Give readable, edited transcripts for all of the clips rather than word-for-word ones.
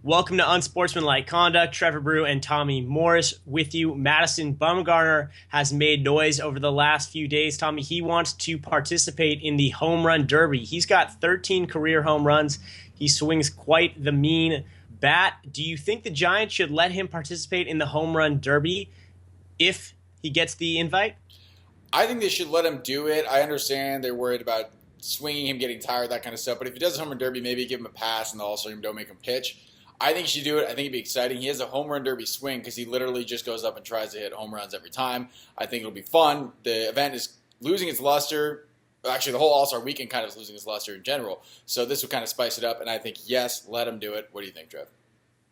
Welcome to Unsportsmanlike Conduct. Trevor Brew and Tommy Morris with you. Madison Bumgarner has made noise over the last few days. Tommy, he wants to participate in the home run derby. He's got 13 career home runs. He swings quite the mean bat. Do you think the Giants should let him participate in the home run derby if he gets the invite? I think they should let him do it. I understand they're worried about swinging him, getting tired, that kind of stuff. But if he does a home run derby, maybe give him a pass and the All-Star game don't make him pitch. I think he should do it. I think it'd be exciting. He has a home run derby swing because he literally just goes up and tries to hit home runs every time. I think it'll be fun. The event is losing its luster. Actually, the whole All-Star weekend kind of is losing its luster in general. So this would kind of spice it up. And I think, yes, let him do it. What do you think, Trev?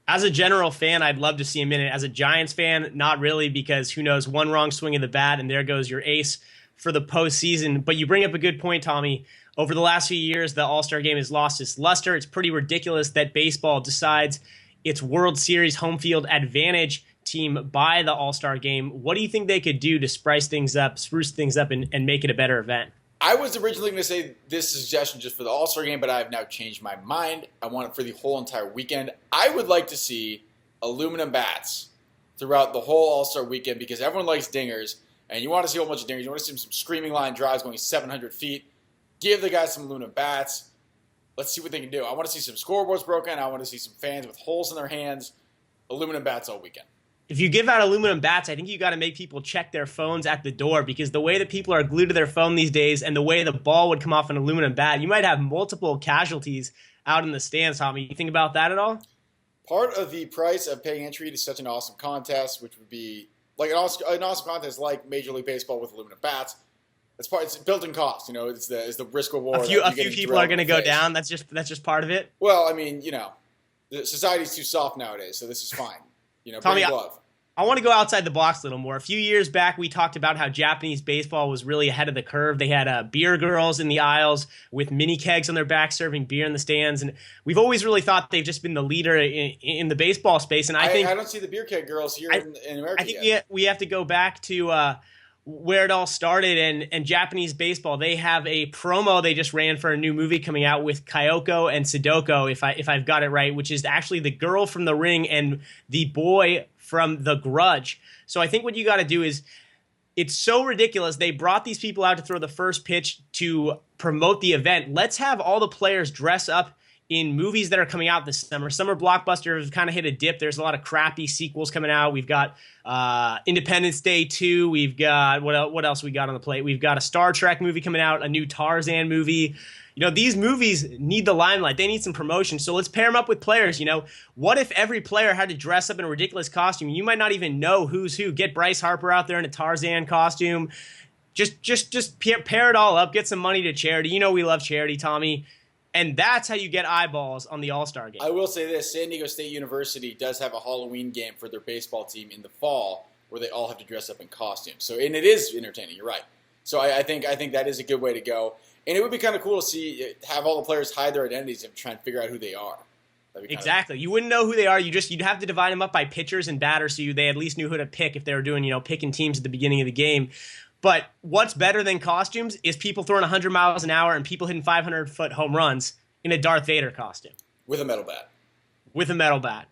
As a general fan, I'd love to see him in it. As a Giants fan, not really, because who knows, one wrong swing of the bat and there goes your ace for the postseason. But you bring up a good point, Tommy. Over the last few years, the All-Star game has lost its luster. It's pretty ridiculous that baseball decides its World Series home field advantage team by the All-Star game. What do you think they could do to spruce things up, and make it a better event? I was originally going to say this suggestion just for the All-Star game, but I have now changed my mind. I want it for the whole entire weekend. I would like to see aluminum bats throughout the whole All-Star weekend because everyone likes dingers, and you want to see a whole bunch of dingers. You want to see some screaming line drives going 700 feet. Give the guys some aluminum bats. Let's see what they can do. I want to see some scoreboards broken. I want to see some fans with holes in their hands. Aluminum bats all weekend. If you give out aluminum bats, I think you got to make people check their phones at the door because the way that people are glued to their phone these days and the way the ball would come off an aluminum bat, you might have multiple casualties out in the stands, Tommy. You think about that at all? Part of the price of paying entry to such an awesome contest, which would be like an awesome contest like Major League Baseball with aluminum bats, it's built-in cost. You know, it's the risk reward. A few people are going to go down. That's just part of it. Well, I mean, the society's too soft nowadays, so this is fine. Tommy, bring glove. I want to go outside the box a little more. A few years back, we talked about how Japanese baseball was really ahead of the curve. They had beer girls in the aisles with mini kegs on their backs serving beer in the stands, and we've always really thought they've just been the leader in the baseball space. And I don't see the beer keg girls here in America. I think we have to go back to where it all started, and Japanese baseball. They have a promo they just ran for a new movie coming out with Kyoko and Sadoko, if I've got it right, which is actually the girl from The Ring and the boy from The Grudge. So I think what you got to do is, it's so ridiculous. They brought these people out to throw the first pitch to promote the event. Let's have all the players dress up in movies that are coming out this summer. Summer blockbusters kind of hit a dip. There's a lot of crappy sequels coming out. We've got Independence Day 2. We've got, what else we got on the plate? We've got a Star Trek movie coming out, a new Tarzan movie. These movies need the limelight. They need some promotion. So let's pair them up with players. What if every player had to dress up in a ridiculous costume? You might not even know who's who. Get Bryce Harper out there in a Tarzan costume. Just pair it all up. Get some money to charity. We love charity, Tommy. And that's how you get eyeballs on the All-Star game. I will say this. San Diego State University does have a Halloween game for their baseball team in the fall where they all have to dress up in costumes. And it is entertaining. You're right. So I think that is a good way to go. And it would be kind of cool to have all the players hide their identities and try and figure out who they are. Exactly. You wouldn't know who they are. You'd have to divide them up by pitchers and batters so they at least knew who to pick if they were doing, picking teams at the beginning of the game. But what's better than costumes is people throwing 100 miles an hour and people hitting 500-foot home runs in a Darth Vader costume. With a metal bat. With a metal bat.